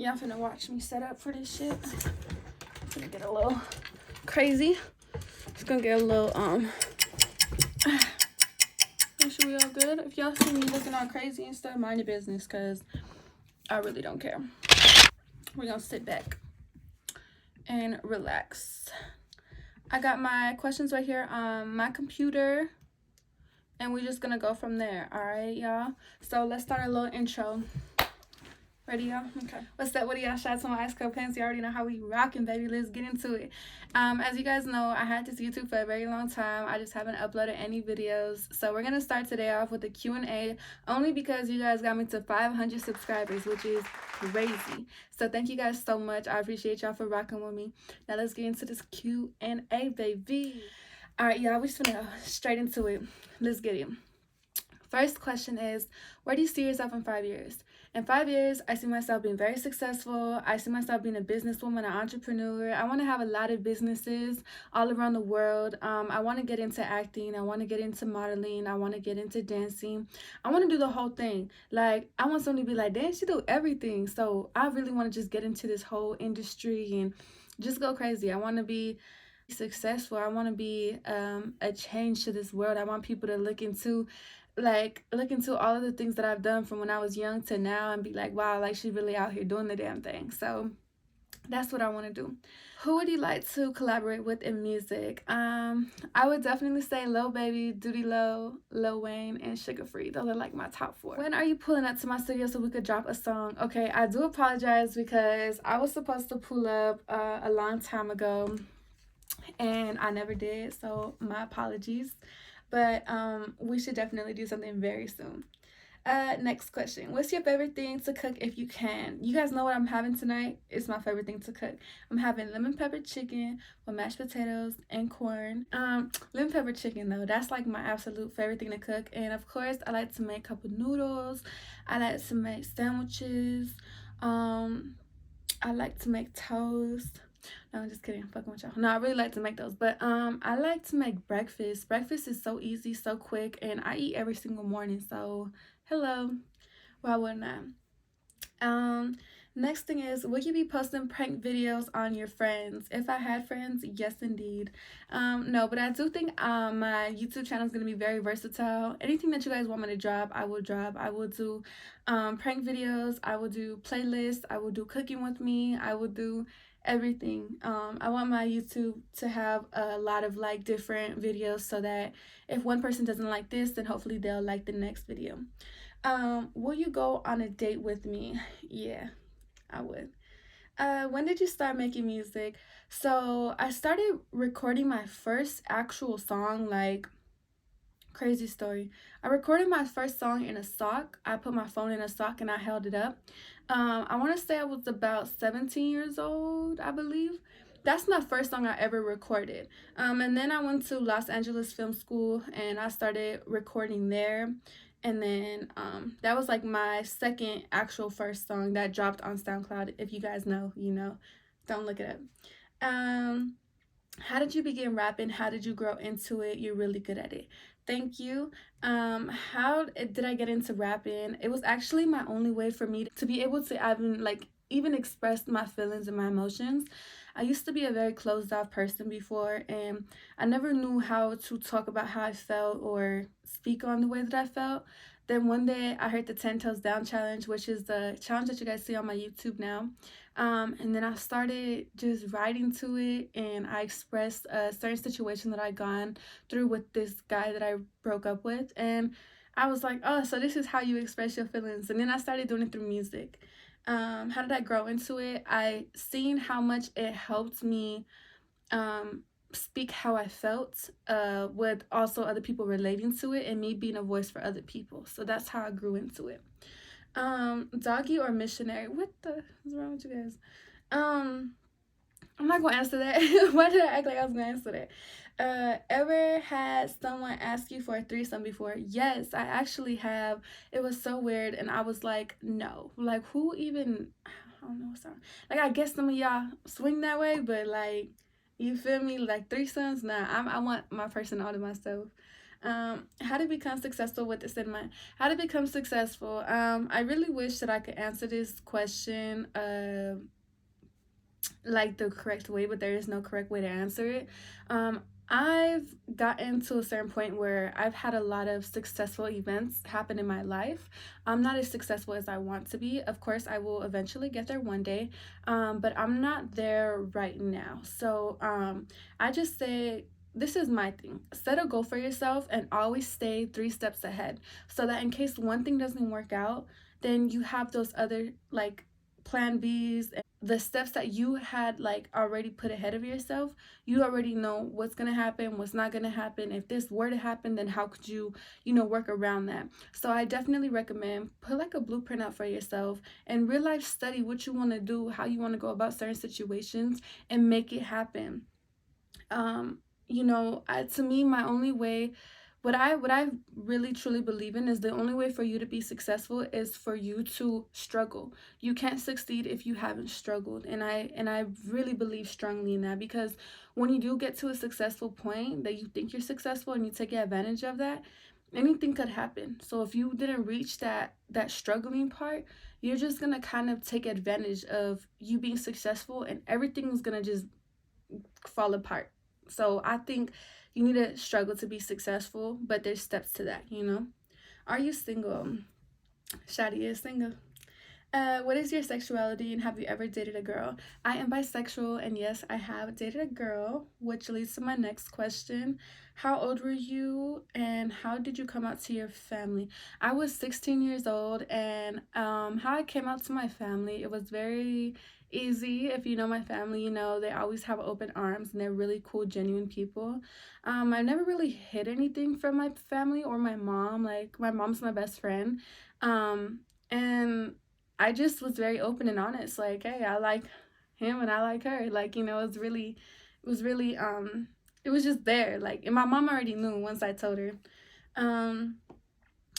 Y'all finna watch me set up for this shit. I'm finna get a little crazy. It's gonna get a little, make sure we all good. If y'all see me looking all crazy and stuff, mind your business, because I really don't care. We're gonna sit back and relax. I got my questions right here on my computer, and we're just gonna go from there. All right, y'all. So let's start a little intro. Ready, y'all? Okay. What's up? What are y'all? Shots on my ice cup pants. You already know how we rocking, baby. Let's get into it. As you guys know, I had this YouTube for a very long time. I just haven't uploaded any videos. So we're gonna start today off with a Q&A, only because you guys got me to 500 subscribers, which is crazy. So thank you guys so much. I appreciate y'all for rocking with me. Now let's get into this Q&A, baby. All right, y'all. We just gonna go straight into it. Let's get it. First question is, where do you see yourself in 5 years? In 5 years, I see myself being very successful. I see myself being a businesswoman, an entrepreneur. I want to have a lot of businesses all around the world. I want to get into acting. I want to get into modeling. I want to get into dancing. I want to do the whole thing. Like, I want someone to be like, damn, she do everything. So I really want to just get into this whole industry and just go crazy. I want to be successful. I want to be a change to this world. I want people to look into all of the things that I've done from when I was young to now and be like, wow, like she's really out here doing the damn thing. So that's what I want to do. Who would you like to collaborate with in music? I would definitely say Lil Baby, Duty Low, Lil Wayne, and Sugar Free. Those are like my top 4. When are you pulling up to my studio so we could drop a song? Okay, I do apologize because I was supposed to pull up a long time ago and I never did, so my apologies. But we should definitely do something very soon. Next question. What's your favorite thing to cook if you can? You guys know what I'm having tonight? It's my favorite thing to cook. I'm having lemon pepper chicken with mashed potatoes and corn. Lemon pepper chicken though, that's like my absolute favorite thing to cook. And of course, I like to make cup of noodles. I like to make sandwiches. I like to make toast. No, I'm just kidding. I'm fucking with y'all. No, I really like to make those. But I like to make breakfast. Breakfast is so easy, so quick, and I eat every single morning. So, hello. Why wouldn't I? Next thing is, will you be posting prank videos on your friends? If I had friends, yes, indeed. No, but I do think my YouTube channel is going to be very versatile. Anything that you guys want me to drop, I will drop. I will do prank videos. I will do playlists. I will do cooking with me. I will do everything. I want my YouTube to have a lot of like different videos so that if one person doesn't like this, then hopefully they'll like the next video. Will you go on a date with me? Yeah, I would. When did you start making music? So I started recording my first actual song, like, crazy story. I recorded my first song in a sock. I put my phone in a sock and I held it up. I want to say I was about 17 years old, I believe. That's my first song I ever recorded. And then I went to Los Angeles Film School and I started recording there. And then that was like my second actual first song that dropped on SoundCloud. If you guys know, you know. Don't look it up. How did you begin rapping? How did you grow into it? You're really good at it. Thank you. How did I get into rapping? It was actually my only way for me to be able to even express my feelings and my emotions. I used to be a very closed off person before, and I never knew how to talk about how I felt or speak on the way that I felt. Then one day I heard the 10 Toes Down challenge, which is the challenge that you guys see on my YouTube now. And then I started just writing to it, and I expressed a certain situation that I'd gone through with this guy that I broke up with. And I was like, oh, so this is how you express your feelings. And then I started doing it through music. How did I grow into it? I seen how much it helped me speak how I felt with also other people relating to it and me being a voice for other people. So that's how I grew into it. Doggy or missionary? What the is wrong with you guys? I'm not gonna answer that. Why did I act like I was gonna answer that? Ever had someone ask you for a threesome before? Yes, I actually have. It was so weird, and I was like, no. Like, who even? I don't know what's wrong. Like, I guess some of y'all swing that way, but like, you feel me? Like threesomes? Nah, I want my person all to myself. How to become successful with this in mind. How to become successful. I really wish that I could answer this question like the correct way, but there is no correct way to answer it. I've gotten to a certain point where I've had a lot of successful events happen in my life. I'm not as successful as I want to be. Of course, I will eventually get there one day, but I'm not there right now. So I just say, this is my thing. Set a goal for yourself and always stay 3 steps ahead so that in case one thing doesn't work out, then you have those other like plan Bs, the steps that you had like already put ahead of yourself. You already know what's going to happen, what's not going to happen. If this were to happen, then how could you, work around that? So I definitely recommend put like a blueprint out for yourself and real life study what you want to do, how you want to go about certain situations, and make it happen. To me, my only way, what I really truly believe in is the only way for you to be successful is for you to struggle. You can't succeed if you haven't struggled. And I really believe strongly in that, because when you do get to a successful point that you think you're successful and you take advantage of that, anything could happen. So if you didn't reach that struggling part, you're just gonna kind of take advantage of you being successful, and everything's gonna just fall apart. So I think you need to struggle to be successful, but there's steps to that. Are you single? Shadi is single. What is your sexuality, and have you ever dated a girl? I am bisexual, and yes, I have dated a girl, which leads to my next question. How old were you, and how did you come out to your family? I was 16 years old, and how I came out to my family, it was very easy. If you know my family, they always have open arms, and they're really cool, genuine people. I never really hid anything from my family or my mom. Like, my mom's my best friend. And I just was very open and honest. Like, hey, I like him and I like her. Like, it was just there. Like, and my mom already knew once I told her. Um,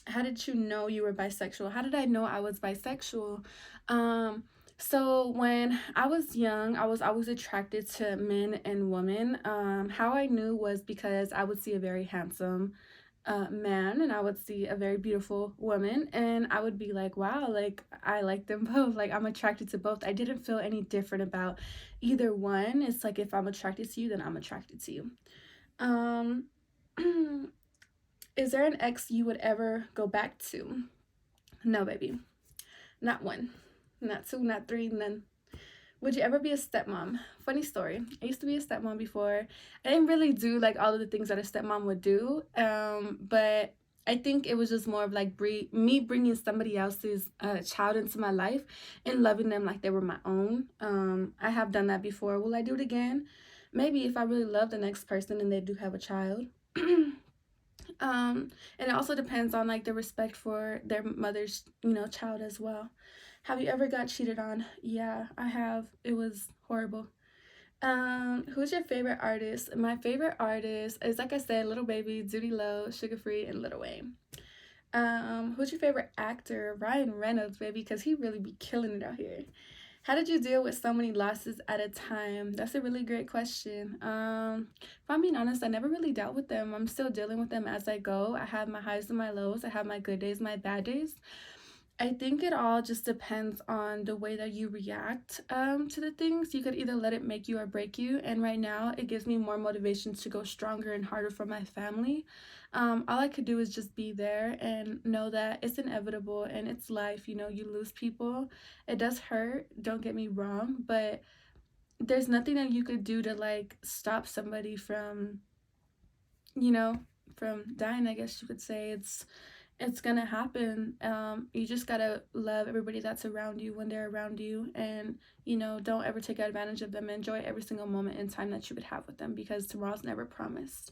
how did you know you were bisexual? How did I know I was bisexual? Um, so when I was young, I was always attracted to men and women. How I knew was because I would see a very handsome man, and I would see a very beautiful woman, and I would be like, wow, like I like them both. Like, I'm attracted to both. I didn't feel any different about either one. It's like, if I'm attracted to you, then I'm attracted to you. Um, is there an ex you would ever go back to? No, baby. Not one, not two, not three, none. Would you ever be a stepmom? Funny story. I used to be a stepmom before. I didn't really do like all of the things that a stepmom would do. But I think it was just more of like me bringing somebody else's child into my life and loving them like they were my own. I have done that before. Will I do it again? Maybe, if I really love the next person and they do have a child. And it also depends on like the respect for their mother's, child as well. Have you ever got cheated on? Yeah, I have. It was horrible. Who's your favorite artist? My favorite artist is, like I said, Little Baby, Duty Low, Sugar Free, and Lil Wayne. Who's your favorite actor? Ryan Reynolds, baby, because he really be killing it out here. How did you deal with so many losses at a time? That's a really great question. If I'm being honest, I never really dealt with them. I'm still dealing with them as I go. I have my highs and my lows. I have my good days, my bad days. I think it all just depends on the way that you react to the things. You could either let it make you or break you. And right now, it gives me more motivation to go stronger and harder for my family. All I could do is just be there and know that it's inevitable and it's life. You lose people. It does hurt, don't get me wrong, but there's nothing that you could do to like stop somebody from dying, I guess you could say. It's gonna happen. You just gotta love everybody that's around you when they're around you, and don't ever take advantage of them. Enjoy every single moment in time that you could have with them, because tomorrow's never promised.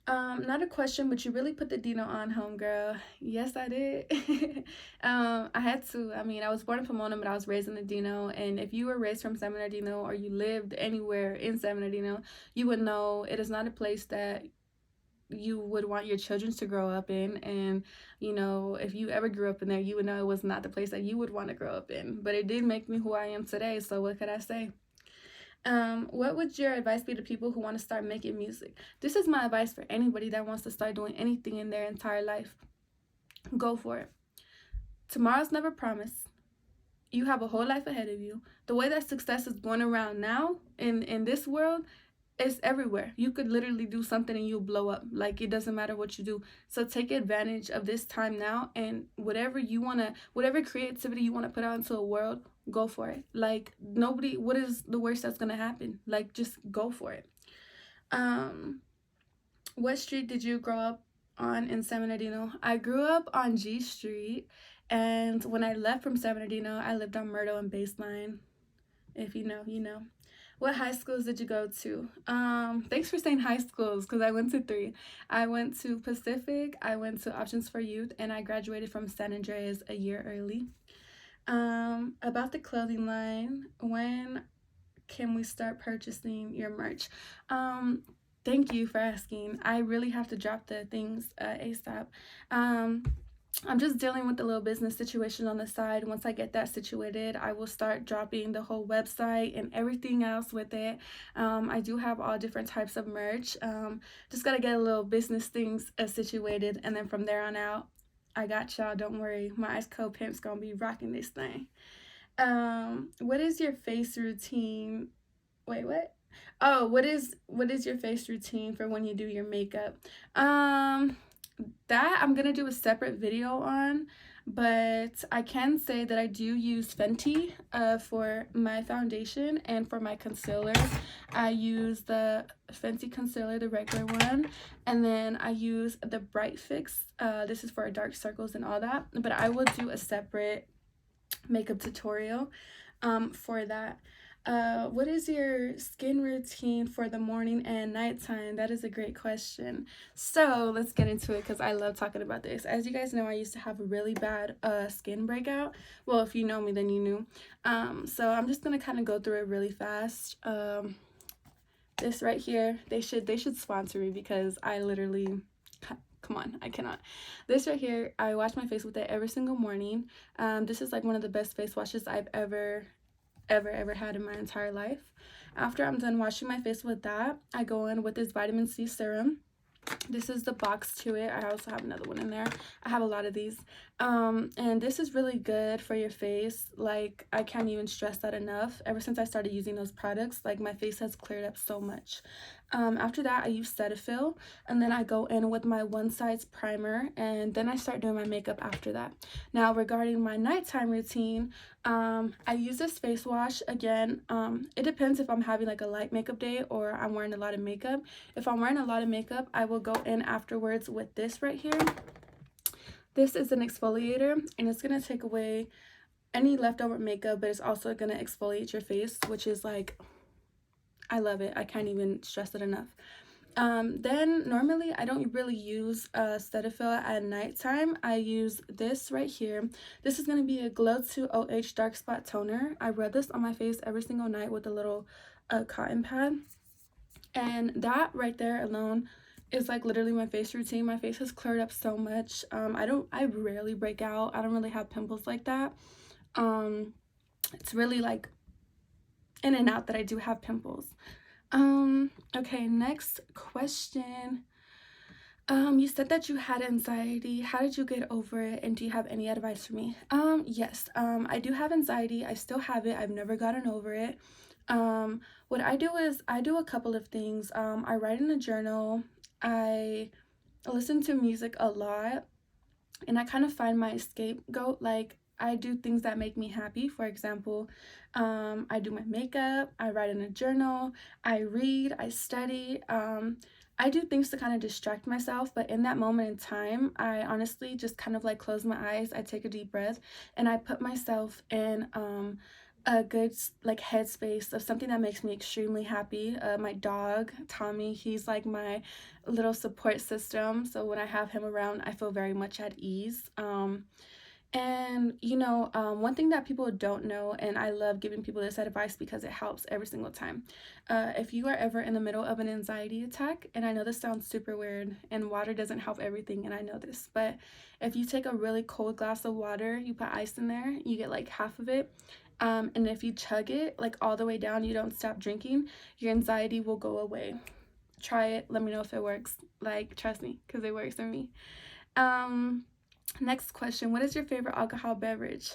Not a question, but you really put the Dino on, homegirl. Yes, I did. I had to. I mean, I was born in Pomona, but I was raised in the Dino, and if you were raised from San Bernardino or you lived anywhere in San Bernardino, you would know it is not a place that you would want your children to grow up in. And if you ever grew up in there, you would know it was not the place that you would want to grow up in, but it did make me who I am today, so what could I say? What would your advice be to people who want to start making music? This is my advice for anybody that wants to start doing anything in their entire life. Go for it. Tomorrow's never promised. You have a whole life ahead of you. The way that success is going around now in this world, it's everywhere. You could literally do something and you'll blow up. Like, it doesn't matter what you do. So take advantage of this time now, and whatever creativity you want to put out into the world, go for it. Like, nobody, what is the worst that's gonna happen? Like, just go for it. Um, what street did you grow up on in San Bernardino? I grew up on G Street, and when I left from San Bernardino, I lived on Myrtle and Baseline. If you know, you know. What high schools did you go to? Thanks for saying high schools, because I went to 3. I went to Pacific, I went to Options for Youth, and I graduated from San Andreas a year early. About the clothing line, when can we start purchasing your merch? Thank you for asking. I really have to drop the things ASAP. I'm just dealing with a little business situation on the side. Once I get that situated, I will start dropping the whole website and everything else with it. I do have all different types of merch. Just gotta get a little business things situated, and then from there on out, I got y'all. Don't worry, my Ice Cold Pimp's gonna be rocking this thing. What is your face routine? Wait, what? Oh, what is your face routine for when you do your makeup? That I'm gonna do a separate video on, but I can say that I do use Fenty for my foundation, and for my concealer I use the Fenty concealer, the regular one, and then I use the Bright Fix. This is for dark circles and all that, but I will do a separate makeup tutorial for that. What is your skin routine for the morning and nighttime? That is a great question. So let's get into it, because I love talking about this. As you guys know, I used to have a really bad skin breakout. Well, if you know me, then you knew. So I'm just gonna kind of go through it really fast. This right here, they should sponsor me, because I literally, come on, I cannot. This right here, I wash my face with it every single morning. This is like one of the best face washes I've ever had in my entire life. After I'm done washing my face with that, I go in with this vitamin C serum. This is the box to it. I also have another one in there. I have a lot of these. And this is really good for your face. Like, I can't even stress that enough. Ever since I started using those products, like, my face has cleared up so much. After that, I use Cetaphil, and then I go in with my One Size primer, and then I start doing my makeup after that. Now, regarding my nighttime routine, I use this face wash again. It depends if I'm having like a light makeup day or I'm wearing a lot of makeup. If I'm wearing a lot of makeup, I will go in afterwards with this right here. This is an exfoliator, and it's gonna take away any leftover makeup, but it's also gonna exfoliate your face, which is like, I love it. I can't even stress it enough. Then normally I don't really use Cetaphil at nighttime. I use this right here. This is going to be a Glow 2 OH Dark Spot Toner. I rub this on my face every single night with a little cotton pad. And that right there alone is like literally my face routine. My face has cleared up so much. I rarely break out. I don't really have pimples like that. It's really like in and out that I do have pimples. Okay, next question. You said that you had anxiety. How did you get over it, and do you have any advice for me? Yes, I do have anxiety. I still have it. I've never gotten over it. What I do is I do a couple of things. I write in a journal. I listen to music a lot, and I kind of find my scapegoat. Like, I do things that make me happy. For example, I do my makeup, I write in a journal, I read, I study. I do things to kind of distract myself, but in that moment in time, I honestly just kind of like close my eyes, I take a deep breath, and I put myself in a good like headspace of something that makes me extremely happy. My dog Tommy, he's like my little support system, so when I have him around, I feel very much at ease. And one thing that people don't know, and I love giving people this advice because it helps every single time. If you are ever in the middle of an anxiety attack, and I know this sounds super weird, and water doesn't help everything, and I know this, but if you take a really cold glass of water, you put ice in there, you get like half of it, And if you chug it like all the way down, you don't stop drinking, your anxiety will go away. Try it, let me know if it works. Like, trust me, because it works for me. Next question, what is your favorite alcohol beverage?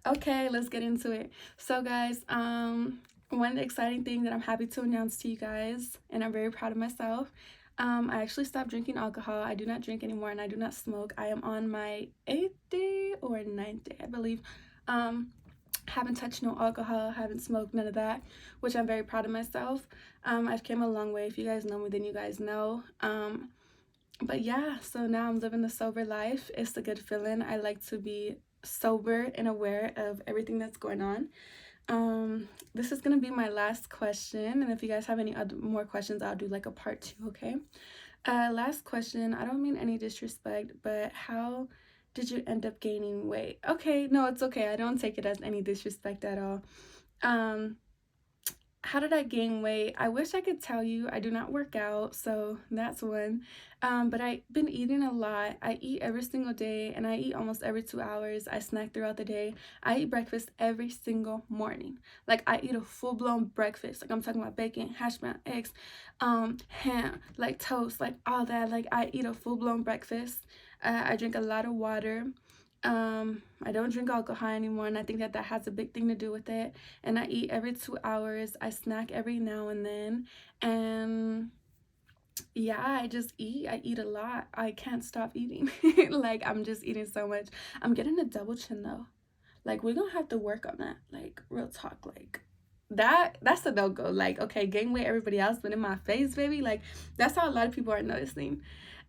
Okay, let's get into it. So guys, one exciting thing that I'm happy to announce to you guys, and I'm very proud of myself, I actually stopped drinking alcohol. I do not drink anymore, and I do not smoke. I am on my 8th day or 9th day, I believe. Haven't touched no alcohol, haven't smoked, none of that, which I'm very proud of myself. I've came a long way. If you guys know me, then you guys know. But yeah, so now I'm living the sober life. It's a good feeling. I like to be sober and aware of everything that's going on. This is gonna be my last question, and if you guys have any other more questions, I'll do like a part 2, okay? Last question, I don't mean any disrespect, but how did you end up gaining weight? Okay, no, it's okay. I don't take it as any disrespect at all. How did I gain weight? I wish I could tell you. I do not work out, so that's one. But I've been eating a lot. I eat every single day, and I eat almost every 2 hours. I snack throughout the day. I eat breakfast every single morning. Like, I eat a full-blown breakfast. Like, I'm talking about bacon, hash brown, eggs, ham, like toast, like all that. Like, I eat a full-blown breakfast. I drink a lot of water. I don't drink alcohol anymore, and I think that has a big thing to do with it. And I eat every 2 hours. I snack every now and then, and yeah, I just eat. I eat a lot. I can't stop eating. Like, I'm just eating so much. I'm getting a double chin though. Like, we're gonna have to work on that. Like, real talk. Like, that's a no-go. Like, okay, gain weight everybody else, but in my face, baby, like, that's how a lot of people are noticing.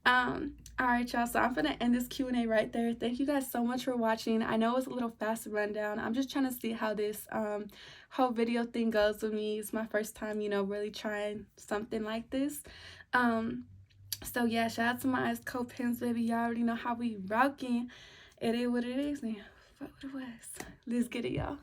All right, y'all, so I'm gonna end this Q&A right there. Thank you guys so much for watching. I know it was a little fast rundown. I'm just trying to see how this whole video thing goes with me. It's my first time, you know, really trying something like this. So yeah, shout out to my ice cold pins, baby. Y'all already know how we rocking. It is what it is, man. Fuck what it was. Let's get it, y'all.